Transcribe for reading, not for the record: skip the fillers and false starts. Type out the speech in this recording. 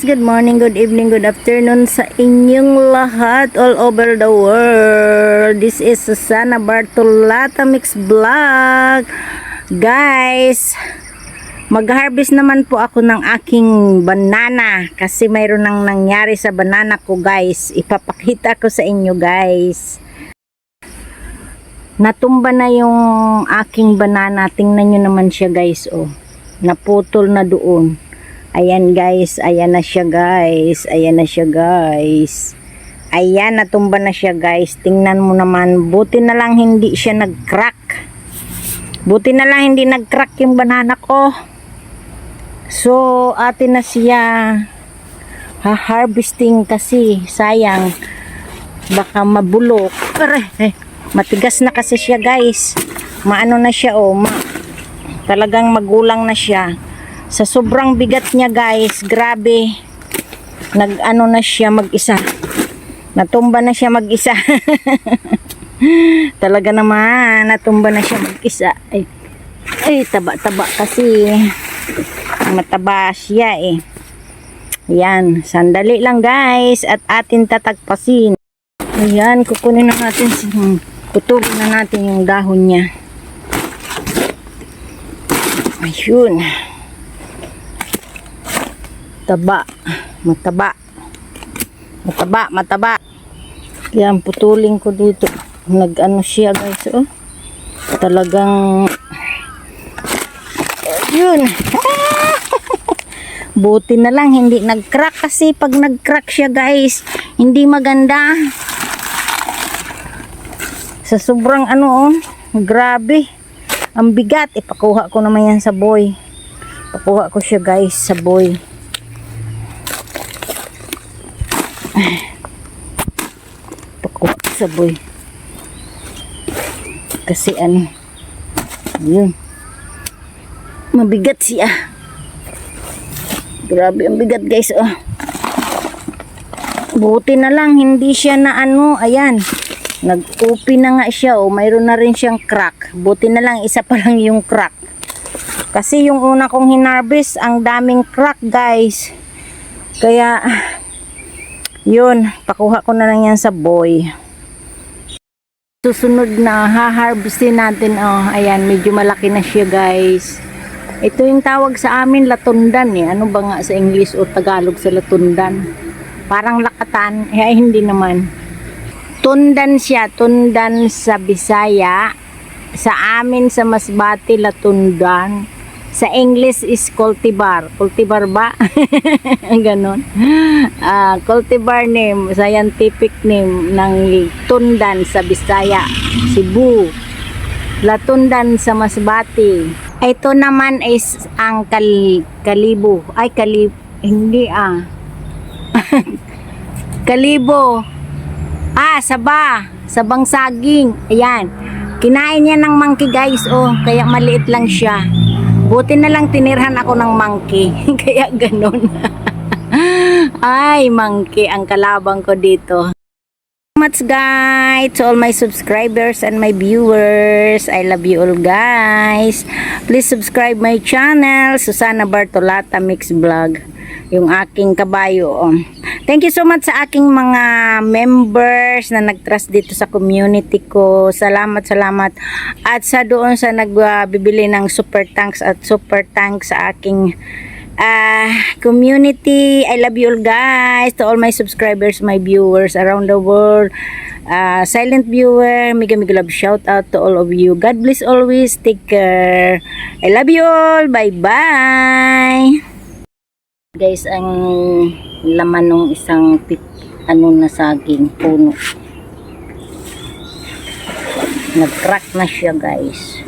guys, good morning, good evening, good afternoon sa inyong lahat all over the world. This is Susana Bartolata Mix Vlog. Guys, mag-harvest naman po ako ng aking banana kasi mayroon nang nangyari sa banana ko, guys. Ipapakita ko sa inyo, guys. Natumba na yung aking banana. Tingnan nyo naman siya, guys. Oh, naputol na doon. Ayan, guys, ayan na siya, guys. Ayan na siya, guys. Ayan, natumba na siya, guys. Tingnan mo naman, buti na lang hindi siya nag-crack. Buti na lang hindi nag-crack yung banana ko. So, atin na siya ha-harvesting kasi sayang baka mabulok. Matigas na kasi siya, guys. Maano na siya, oh, talagang magulang na siya. Sa sobrang bigat niya, guys, grabe. Nag-ano na siya mag-isa. Natumba na siya mag-isa. Talaga naman, natumba na siya mag-isa. Ay, taba-taba kasi. Mataba siya eh. Ayan, sandali lang, guys, at atin tatagpasin. Ayan, kukunin na natin, putulin na natin yung dahon niya. Ayun. Mataba. Yan, putulin ko dito. Nag-ano siya, guys, oh. Talagang yun. Buti na lang hindi nag-crack kasi pag nag-crack siya, guys, hindi maganda. Sa sobrang ano, oh, grabe. Ang bigat. Ipakuha ko naman yan sa boy. Pakuha ko siya, guys, sa boy. Pakuha sa boy kasi ano yun, mabigat siya. Grabe ang bigat, guys, oh. Buti na lang hindi siya na ano. Ayan, nag-open na nga siya, oh. Mayroon na rin siyang crack. Buti na lang isa pa lang yung crack kasi yung una kong hinarvest ang daming crack, guys. Kaya yun, pakuha ko na lang yan sa boy. Susunod na ha-harvestin natin, oh. Ayan, medyo malaki na siya, guys. Ito yung tawag sa amin, latundan eh. Ano ba nga sa English o Tagalog sa latundan? Parang lakatan, eh hindi naman. Tundan siya, tundan sa Bisaya. Sa amin sa Masbate, latundan. Sa English is cultivar. Cultivar ba? Ganon. Cultivar name, scientific name ng tundan sa Bisaya, Cebu. Latundan sa Masbate. Ito naman is ang kalibo. Ay, hindi ah. Kalibo. Saba. Sabang saging. Ayan. Kinain niya ng monkey, guys, oh. Kaya maliit lang siya. Buti na lang tinirhan ako ng monkey. Kaya ganun. Ay, monkey ang kalabang ko dito. Much, guys, to all my subscribers and my viewers. I love you all, guys. Please subscribe my channel, Susana Bartolata Mix Vlog. Yung aking kabayo, oh. Thank you so much sa aking mga members na nag-trust dito sa community ko. Salamat. At sa doon sa nagbibili ng super thanks sa aking community. I love you all, guys. To all my subscribers, my viewers around the world. Silent viewer, mega love shout out to all of you. God bless always. Take care. I love you all. Bye-bye. Guys, ang laman ng isang na saging puno. Nag-crack na siya, guys.